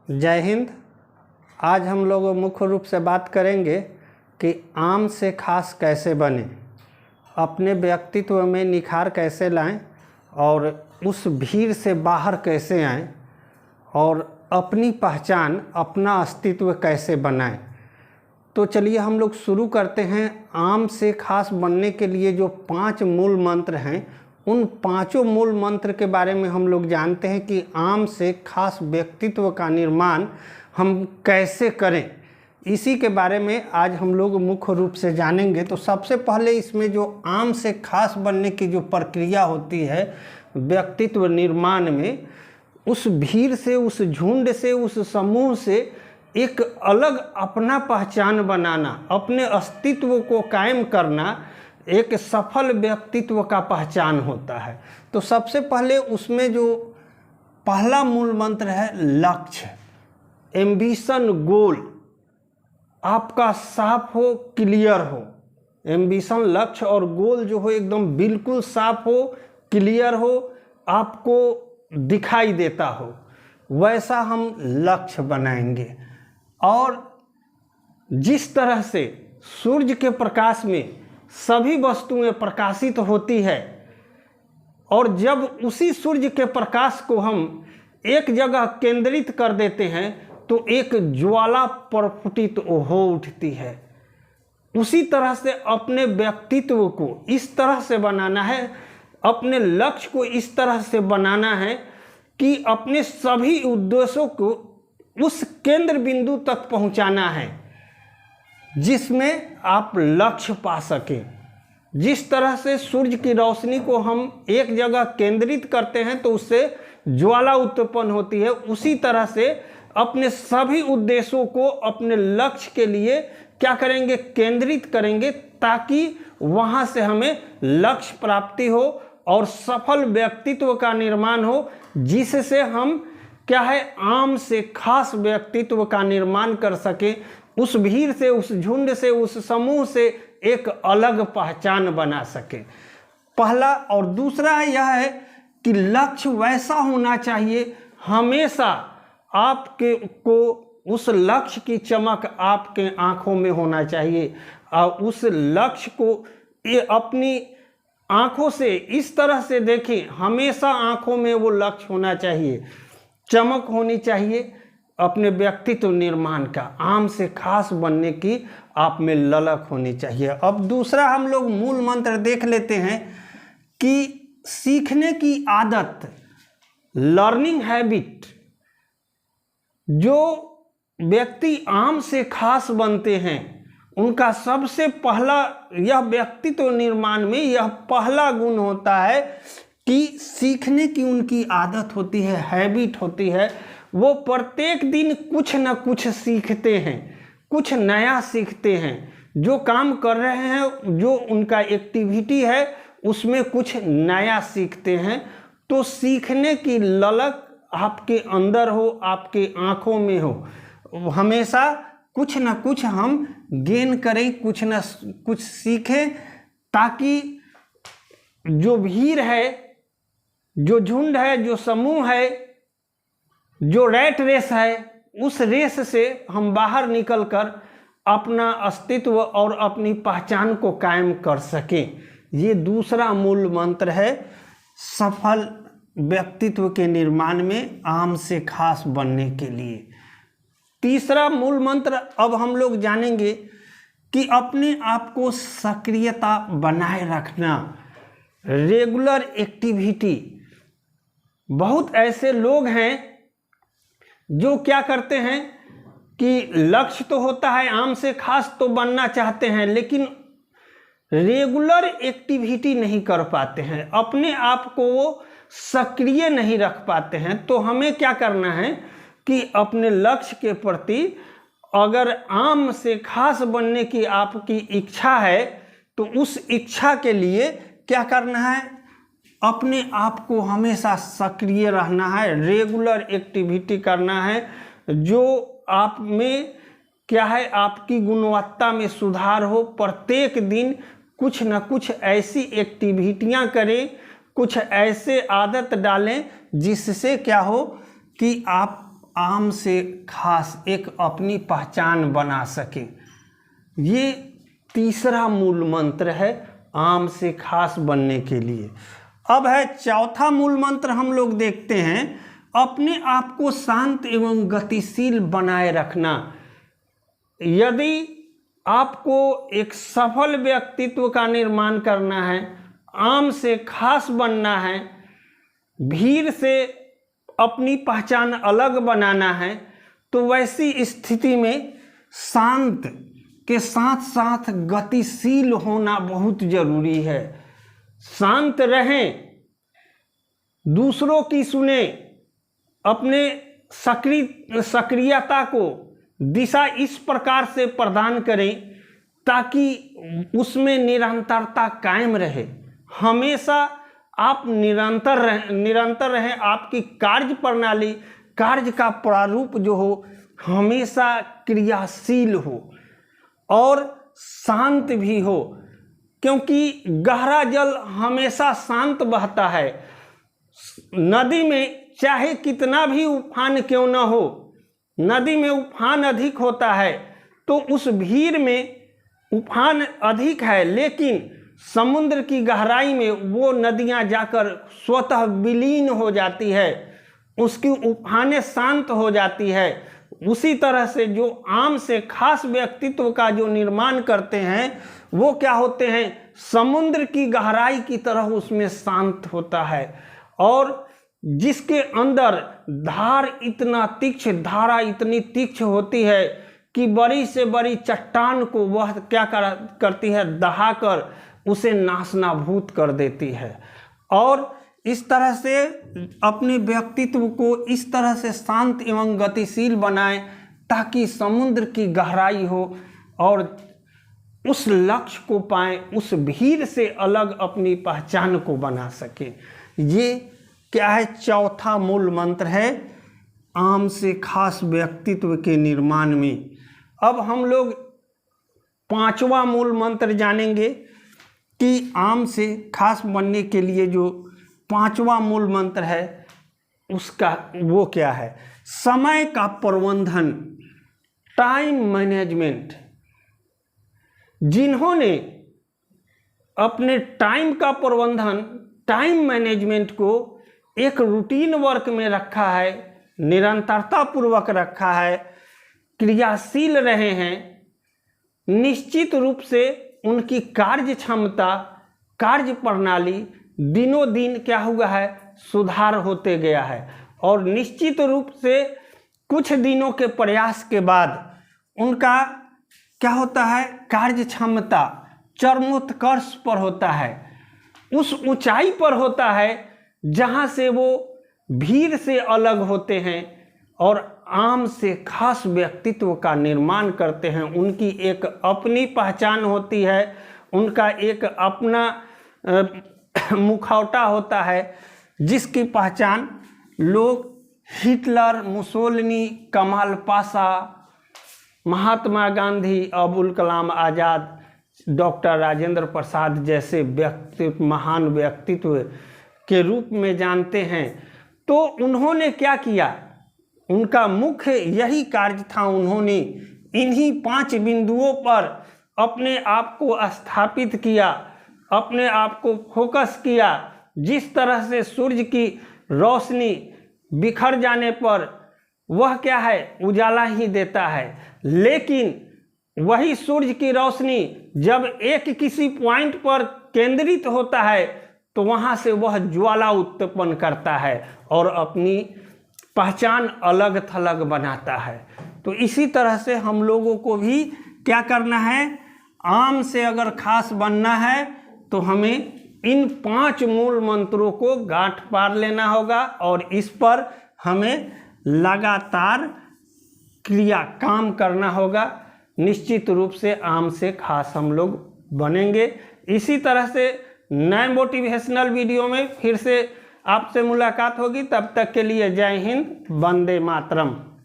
जय हिंद। आज हम लोग मुख्य रूप से बात करेंगे कि आम से खास कैसे बने, अपने व्यक्तित्व में निखार कैसे लाएं और उस भीड़ से बाहर कैसे आएं और अपनी पहचान, अपना अस्तित्व कैसे बनाएं। तो चलिए हम लोग शुरू करते हैं। आम से खास बनने के लिए जो 5 मूल मंत्र हैं, उन 5 मूल मंत्र के बारे में हम लोग जानते हैं कि आम से खास व्यक्तित्व का निर्माण हम कैसे करें। इसी के बारे में आज हम लोग मुख्य रूप से जानेंगे। तो सबसे पहले इसमें जो आम से खास बनने की जो प्रक्रिया होती है व्यक्तित्व निर्माण में, उस भीड़ से, उस झुंड से, उस समूह से एक अलग अपना पहचान बनाना, अपने अस्तित्व को कायम करना एक सफल व्यक्तित्व का पहचान होता है। तो सबसे पहले उसमें जो पहला मूल मंत्र है लक्ष्य, एम्बिशन, गोल आपका साफ हो, क्लियर हो। एम्बिशन, लक्ष्य और गोल जो हो एकदम बिल्कुल साफ हो, क्लियर हो, आपको दिखाई देता हो, वैसा हम लक्ष्य बनाएंगे। और जिस तरह से सूर्य के प्रकाश में सभी वस्तुएं प्रकाशित होती है और जब उसी सूर्य के प्रकाश को हम एक जगह केंद्रित कर देते हैं तो एक ज्वाला प्रस्फुटित हो उठती है, उसी तरह से अपने व्यक्तित्व को इस तरह से बनाना है, अपने लक्ष्य को इस तरह से बनाना है कि अपने सभी उद्देश्यों को उस केंद्र बिंदु तक पहुंचाना है जिसमें आप लक्ष्य पा सकें। जिस तरह से सूर्य की रोशनी को हम एक जगह केंद्रित करते हैं तो उससे ज्वाला उत्पन्न होती है, उसी तरह से अपने सभी उद्देश्यों को अपने लक्ष्य के लिए क्या करेंगे, केंद्रित करेंगे, ताकि वहां से हमें लक्ष्य प्राप्ति हो और सफल व्यक्तित्व का निर्माण हो, जिससे हम क्या है, आम से खास व्यक्तित्व का निर्माण कर सके, उस भीड़ से, उस झुंड से, उस समूह से एक अलग पहचान बना सके। पहला। और दूसरा यह है कि लक्ष्य वैसा होना चाहिए, हमेशा आपके को उस लक्ष्य की चमक आपके आंखों में होना चाहिए और उस लक्ष्य को ये अपनी आंखों से इस तरह से देखें, हमेशा आंखों में वो लक्ष्य होना चाहिए, चमक होनी चाहिए अपने व्यक्तित्व निर्माण का, आम से खास बनने की आप में ललक होनी चाहिए। अब दूसरा हम लोग मूल मंत्र देख लेते हैं कि सीखने की आदत, लर्निंग हैबिट। जो व्यक्ति आम से खास बनते हैं उनका सबसे पहला यह व्यक्तित्व निर्माण में यह पहला गुण होता है कि सीखने की उनकी आदत होती है, हैबिट होती है। वो प्रत्येक दिन कुछ न कुछ सीखते हैं, कुछ नया सीखते हैं। जो काम कर रहे हैं, जो उनका एक्टिविटी है, उसमें कुछ नया सीखते हैं। तो सीखने की ललक आपके अंदर हो, आपके आंखों में हो, हमेशा कुछ न कुछ हम गेन करें, कुछ न कुछ सीखें, ताकि जो भीड़ है, जो झुंड है, जो समूह है, जो रैट रेस है, उस रेस से हम बाहर निकलकर अपना अस्तित्व और अपनी पहचान को कायम कर सकें। ये दूसरा मूल मंत्र है सफल व्यक्तित्व के निर्माण में, आम से खास बनने के लिए। तीसरा मूल मंत्र अब हम लोग जानेंगे कि अपने आप को सक्रियता बनाए रखना, रेगुलर एक्टिविटी। बहुत ऐसे लोग हैं जो क्या करते हैं कि लक्ष्य तो होता है, आम से खास तो बनना चाहते हैं, लेकिन रेगुलर एक्टिविटी नहीं कर पाते हैं, अपने आप को वो सक्रिय नहीं रख पाते हैं। तो हमें क्या करना है कि अपने लक्ष्य के प्रति, अगर आम से खास बनने की आपकी इच्छा है तो उस इच्छा के लिए क्या करना है, अपने आप को हमेशा सक्रिय रहना है, रेगुलर एक्टिविटी करना है, जो आप में क्या है, आपकी गुणवत्ता में सुधार हो। प्रत्येक दिन कुछ न कुछ ऐसी एक्टिविटियां करें, कुछ ऐसे आदत डालें जिससे क्या हो कि आप आम से खास एक अपनी पहचान बना सके। ये तीसरा मूल मंत्र है आम से खास बनने के लिए। अब है चौथा मूल मंत्र, हम लोग देखते हैं अपने आप को शांत एवं गतिशील बनाए रखना। यदि आपको एक सफल व्यक्तित्व का निर्माण करना है, आम से खास बनना है, भीड़ से अपनी पहचान अलग बनाना है, तो वैसी स्थिति में शांत के साथ साथ गतिशील होना बहुत जरूरी है। शांत रहें, दूसरों की सुने, अपने सक्रियता को दिशा इस प्रकार से प्रदान करें ताकि उसमें निरंतरता कायम रहे। हमेशा आप निरंतर रहें। आपकी कार्य प्रणाली, कार्य का प्रारूप जो हो हमेशा क्रियाशील हो और शांत भी हो, क्योंकि गहरा जल हमेशा शांत बहता है। नदी में चाहे कितना भी उफान क्यों न हो, नदी में उफान अधिक होता है तो उस भीड़ में उफान अधिक है, लेकिन समुद्र की गहराई में वो नदियां जाकर स्वतः विलीन हो जाती है, उसकी उफानें शांत हो जाती है। उसी तरह से जो आम से खास व्यक्तित्व का जो निर्माण करते हैं वो क्या होते हैं, समुद्र की गहराई की तरह उसमें शांत होता है। और जिसके अंदर धारा इतनी तीक्ष्ण होती है कि बड़ी से बड़ी चट्टान को वह क्या करती है, दहाकर उसे नाशनाभूत कर देती है। और इस तरह से अपने व्यक्तित्व को इस तरह से शांत एवं गतिशील बनाएं ताकि समुद्र की गहराई हो और उस लक्ष्य को पाएं, उस भीड़ से अलग अपनी पहचान को बना सके। ये क्या है, चौथा मूल मंत्र है आम से खास व्यक्तित्व के निर्माण में। अब हम लोग पांचवा मूल मंत्र जानेंगे कि आम से खास बनने के लिए जो पांचवा मूल मंत्र है उसका वो क्या है, समय का प्रबंधन, टाइम मैनेजमेंट। जिन्होंने अपने टाइम का प्रबंधन, टाइम मैनेजमेंट को एक रूटीन वर्क में रखा है, निरंतरता पूर्वक रखा है, क्रियाशील रहे हैं, निश्चित रूप से उनकी कार्य क्षमता, कार्य प्रणाली दिनों दिन क्या हुआ है, सुधार होते गया है। और निश्चित रूप से कुछ दिनों के प्रयास के बाद उनका क्या होता है, कार्य क्षमता चरमोत्कर्ष पर होता है, उस ऊंचाई पर होता है जहां से वो भीड़ से अलग होते हैं और आम से खास व्यक्तित्व का निर्माण करते हैं। उनकी एक अपनी पहचान होती है, उनका एक अपना मुखौटा होता है जिसकी पहचान लोग हिटलर, मुसोलिनी, कमाल पाशा, महात्मा गांधी, अबुल कलाम आज़ाद, डॉक्टर राजेंद्र प्रसाद जैसे व्यक्तित्व, महान व्यक्तित्व के रूप में जानते हैं। तो उन्होंने क्या किया, उनका मुख्य यही कार्य था, उन्होंने इन्हीं 5 बिंदुओं पर अपने आप को स्थापित किया, अपने आप को फोकस किया। जिस तरह से सूर्य की रोशनी बिखर जाने पर वह क्या है, उजाला ही देता है, लेकिन वही सूर्य की रोशनी जब एक किसी पॉइंट पर केंद्रित होता है तो वहां से वह ज्वाला उत्पन्न करता है और अपनी पहचान अलग थलग बनाता है। तो इसी तरह से हम लोगों को भी क्या करना है, आम से अगर खास बनना है तो हमें इन 5 मूल मंत्रों को गांठ पार लेना होगा और इस पर हमें लगातार काम करना होगा। निश्चित रूप से आम से खास हम लोग बनेंगे। इसी तरह से नए मोटिवेशनल वीडियो में फिर से आपसे मुलाकात होगी। तब तक के लिए जय हिंद, वंदे मातरम।